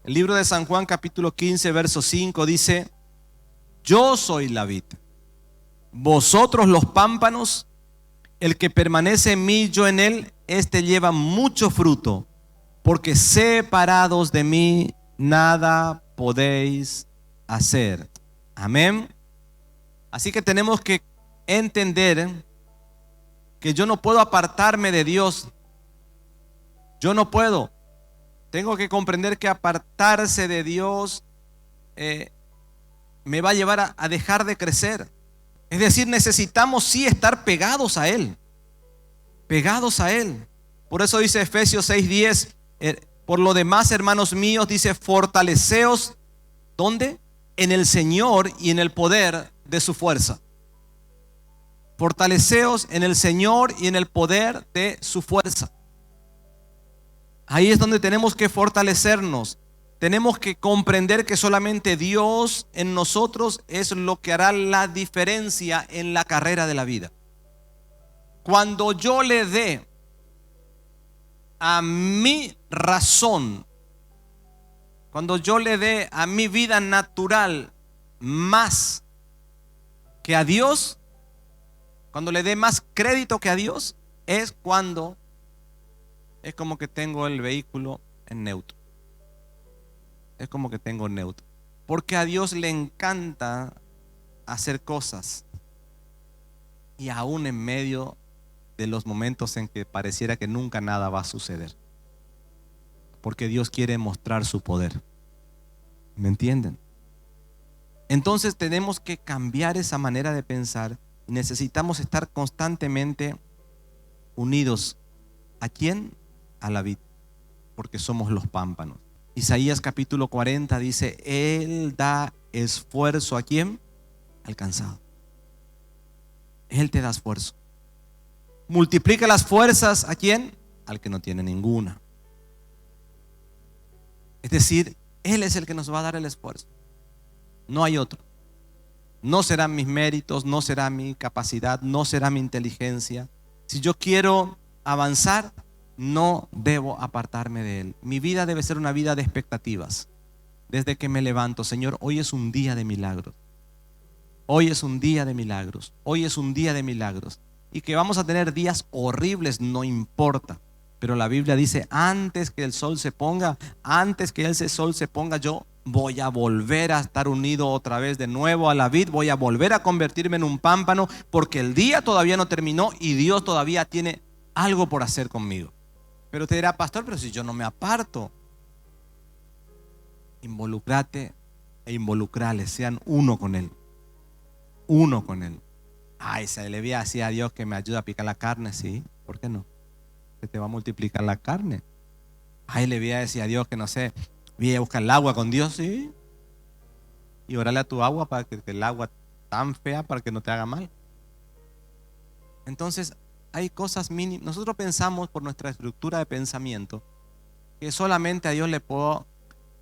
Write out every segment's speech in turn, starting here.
El libro de San Juan capítulo 15 verso 5 dice: yo soy la vid, vosotros los pámpanos. El que permanece en mí, yo en él, éste lleva mucho fruto, porque separados de mí nada podéis hacer. Amén. Así que tenemos que entender que yo no puedo apartarme de Dios. Yo no puedo. Tengo que comprender que apartarse de Dios me va a llevar a dejar de crecer. Es decir, necesitamos sí estar pegados a Él. Pegados a Él. Por eso dice Efesios 6:10, por lo demás, hermanos míos, dice: fortaleceos, ¿dónde? En el Señor y en el poder de su fuerza. Fortaleceos en el Señor y en el poder de su fuerza. Ahí es donde tenemos que fortalecernos. Tenemos que comprender que solamente Dios en nosotros es lo que hará la diferencia en la carrera de la vida. Cuando yo le dé a mi razón, cuando yo le dé a mi vida natural más que a Dios, cuando le dé más crédito que a Dios, es cuando es como que tengo el vehículo en neutro. Es como que tengo neutro. Porque a Dios le encanta hacer cosas. Y aún en medio de los momentos en que pareciera que nunca nada va a suceder. Porque Dios quiere mostrar su poder. ¿Me entienden? Entonces tenemos que cambiar esa manera de pensar. Necesitamos estar constantemente unidos. ¿A quién? A la vid. Porque somos los pámpanos. Isaías capítulo 40 dice: Él da esfuerzo ¿a quién? Al cansado. Él te da esfuerzo. Multiplica las fuerzas ¿a quién? Al que no tiene ninguna. Es decir, Él es el que nos va a dar el esfuerzo. No hay otro. No serán mis méritos, no será mi capacidad, no será mi inteligencia. Si yo quiero avanzar, no debo apartarme de Él. Mi vida debe ser una vida de expectativas. Desde que me levanto: Señor, hoy es un día de milagros. Hoy es un día de milagros. Hoy es un día de milagros. Y que vamos a tener días horribles, no importa. Pero la Biblia dice: antes que el sol se ponga, antes que ese sol se ponga, yo voy a volver a estar unido otra vez de nuevo a la vid. Voy a volver a convertirme en un pámpano, porque el día todavía no terminó y Dios todavía tiene algo por hacer conmigo. Pero te dirá: pastor, pero si yo no me aparto. Involucrate e involucrale, sean uno con Él. Uno con Él. Ay, se le voy a decir a Dios que me ayude a picar la carne. Sí, ¿por qué no? Se te va a multiplicar la carne. Ay, le voy a decir a Dios que no sé, voy a buscar el agua con Dios. Sí. Y orarle a tu agua para que el agua tan fea para que no te haga mal. Entonces hay cosas mínimas. Nosotros pensamos por nuestra estructura de pensamiento que solamente a Dios le puedo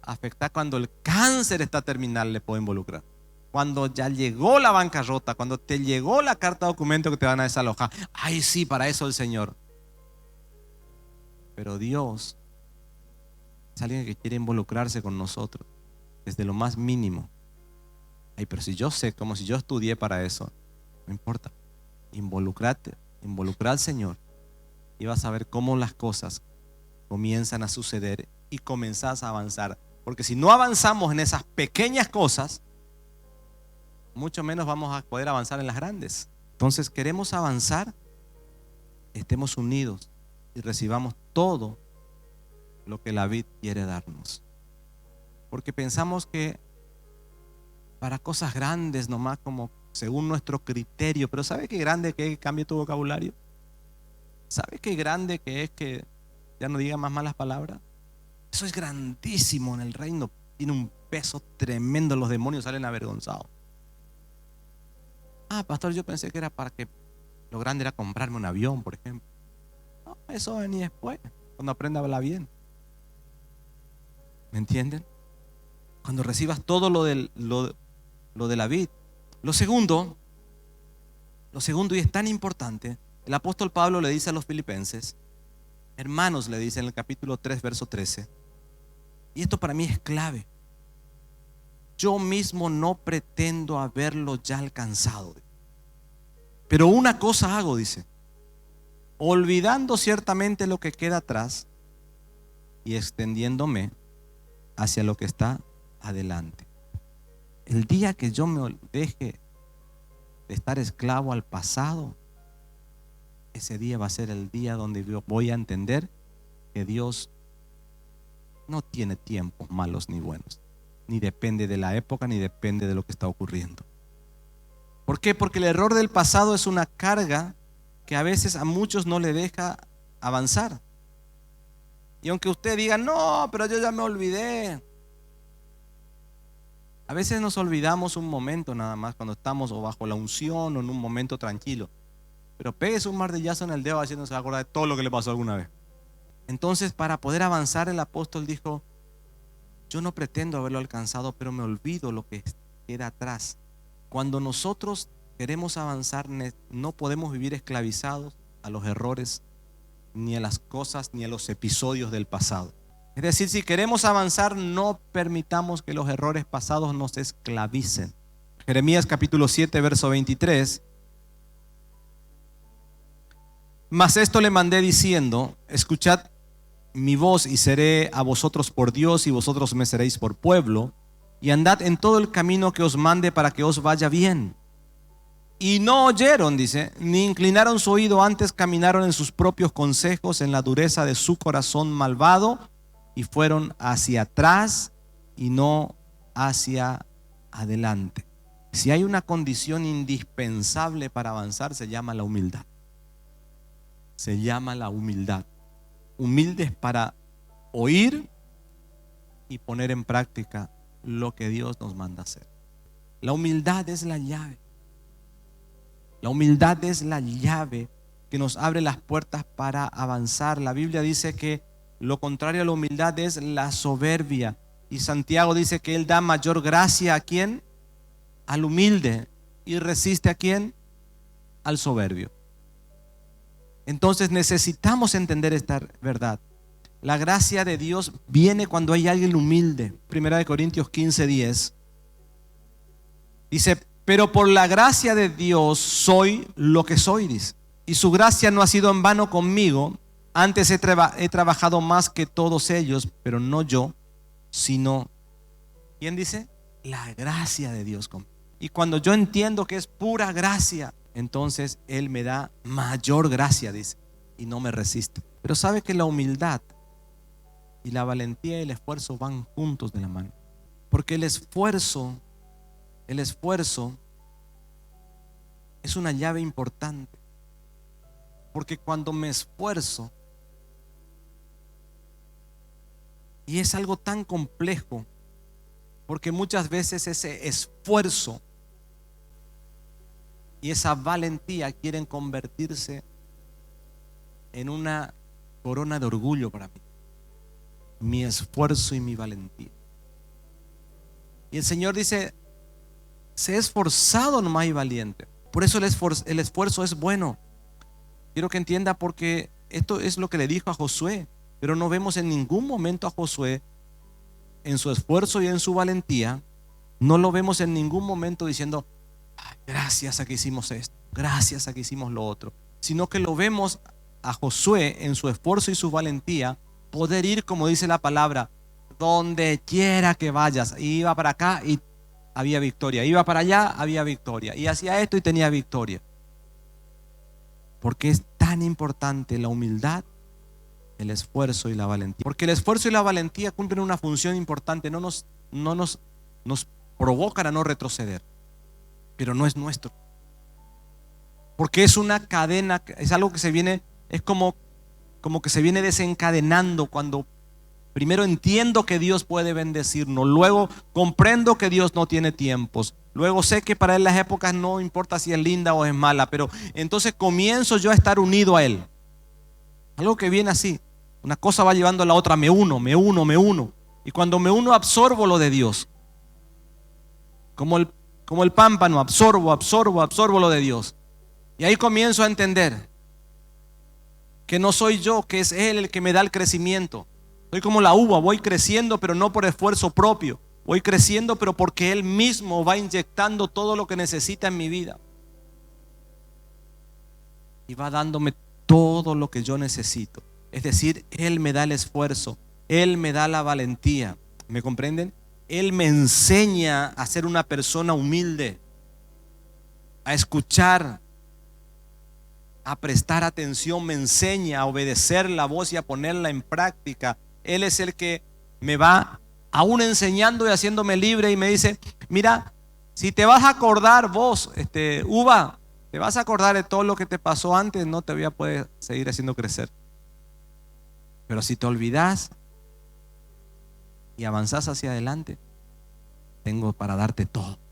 afectar cuando el cáncer está terminal, le puedo involucrar. Cuando ya llegó la bancarrota, cuando te llegó la carta de documento que te van a desalojar. Ay, sí, para eso el Señor. Pero Dios es alguien que quiere involucrarse con nosotros desde lo más mínimo. Ay, pero si yo sé, como si yo estudié para eso, no importa. Involucrate, involucra al Señor y vas a ver cómo las cosas comienzan a suceder y comenzás a avanzar. Porque si no avanzamos en esas pequeñas cosas, mucho menos vamos a poder avanzar en las grandes. Entonces, queremos avanzar, estemos unidos y recibamos todo lo que la vid quiere darnos. Porque pensamos que para cosas grandes nomás, como según nuestro criterio. Pero ¿sabe qué grande que es que cambie tu vocabulario? ¿Sabe qué grande que es que ya no diga más malas palabras? Eso es grandísimo en el reino. Tiene un peso tremendo. Los demonios salen avergonzados. Ah, pastor, yo pensé que era para que lo grande era comprarme un avión, por ejemplo. No, eso va a venir después, cuando aprenda a hablar bien. ¿Me entienden? Cuando recibas todo lo de la vid. Lo segundo, y es tan importante, el apóstol Pablo le dice a los filipenses: hermanos, le dice en el capítulo 3, verso 13, Y esto para mí es clave. Yo mismo no pretendo haberlo ya alcanzado, pero una cosa hago, dice, olvidando ciertamente lo que queda atrás y extendiéndome hacia lo que está adelante. El día que yo me deje de estar esclavo al pasado, ese día va a ser el día donde yo voy a entender que Dios no tiene tiempos malos ni buenos, ni depende de la época, ni depende de lo que está ocurriendo. ¿Por qué? Porque el error del pasado es una carga que a veces a muchos no le deja avanzar. Y aunque usted diga, no, pero yo ya me olvidé, a veces nos olvidamos un momento nada más cuando estamos o bajo la unción o en un momento tranquilo. Pero péguese un martillazo en el dedo así no se va a acordar de todo lo que le pasó alguna vez. Entonces, para poder avanzar, el apóstol dijo, yo no pretendo haberlo alcanzado, pero me olvido lo que queda atrás. Cuando nosotros queremos avanzar, no podemos vivir esclavizados a los errores, ni a las cosas, ni a los episodios del pasado. Es decir, si queremos avanzar, no permitamos que los errores pasados nos esclavicen. Jeremías capítulo 7, verso 23. Mas esto le mandé diciendo, escuchad mi voz y seré a vosotros por Dios y vosotros me seréis por pueblo, y andad en todo el camino que os mande para que os vaya bien. Y no oyeron, dice, ni inclinaron su oído, antes caminaron en sus propios consejos, en la dureza de su corazón malvado, y fueron hacia atrás y no hacia adelante. Si hay una condición indispensable para avanzar, se llama la humildad. Se llama la humildad. Humildes para oír y poner en práctica lo que Dios nos manda hacer. La humildad es la llave. La humildad es la llave que nos abre las puertas para avanzar. La Biblia dice que lo contrario a la humildad es la soberbia. Y Santiago dice que Él da mayor gracia ¿a quién? Al humilde. Y resiste ¿a quién? Al soberbio. Entonces necesitamos entender esta verdad. La gracia de Dios viene cuando hay alguien humilde. Primera de Corintios 15:10 dice, pero por la gracia de Dios soy lo que soy, dice. Y su gracia no ha sido en vano conmigo. Antes he trabajado más que todos ellos, pero no yo, sino, ¿quién dice? La gracia de Dios conmigo. Y cuando yo entiendo que es pura gracia, entonces Él me da mayor gracia, dice, y no me resiste. Pero sabe que la humildad y la valentía y el esfuerzo van juntos de la mano. Porque el esfuerzo es una llave importante. Porque cuando me esfuerzo, y es algo tan complejo, porque muchas veces ese esfuerzo y esa valentía quieren convertirse en una corona de orgullo para mí. Mi esfuerzo y mi valentía. Y el Señor dice, sé esforzado nomás y valiente. Por eso el esfuerzo es bueno. Quiero que entienda, porque esto es lo que le dijo a Josué. Pero no vemos en ningún momento a Josué en su esfuerzo y en su valentía. No lo vemos en ningún momento diciendo, gracias a que hicimos esto, gracias a que hicimos lo otro. Sino que lo vemos a Josué en su esfuerzo y su valentía poder ir, como dice la palabra, donde quiera que vayas. Y iba para acá y había victoria, iba para allá, había victoria, y hacía esto y tenía victoria. Porque es tan importante la humildad, el esfuerzo y la valentía. Porque el esfuerzo y la valentía cumplen una función importante. No nos provocan a no retroceder, pero no es nuestro. Porque es una cadena, es algo que se viene, es como que se viene desencadenando cuando primero entiendo que Dios puede bendecirnos, luego comprendo que Dios no tiene tiempos, luego sé que para Él las épocas no importa si es linda o es mala, pero entonces comienzo yo a estar unido a Él. Algo que viene así, una cosa va llevando a la otra, me uno, y cuando me uno absorbo lo de Dios, como el pámpano, absorbo lo de Dios, y ahí comienzo a entender que no soy yo, que es Él el que me da el crecimiento. Soy como la uva, voy creciendo, pero no por esfuerzo propio. Voy creciendo, pero porque Él mismo va inyectando todo lo que necesita en mi vida. Y va dándome todo lo que yo necesito. Es decir, Él me da el esfuerzo, Él me da la valentía. ¿Me comprenden? Él me enseña a ser una persona humilde, a escuchar, a prestar atención, me enseña a obedecer la voz y a ponerla en práctica. Él es el que me va aún enseñando y haciéndome libre y me dice, mira, si te vas a acordar vos, uva, te vas a acordar de todo lo que te pasó antes, no te voy a poder seguir haciendo crecer. Pero si te olvidas y avanzás hacia adelante, tengo para darte todo.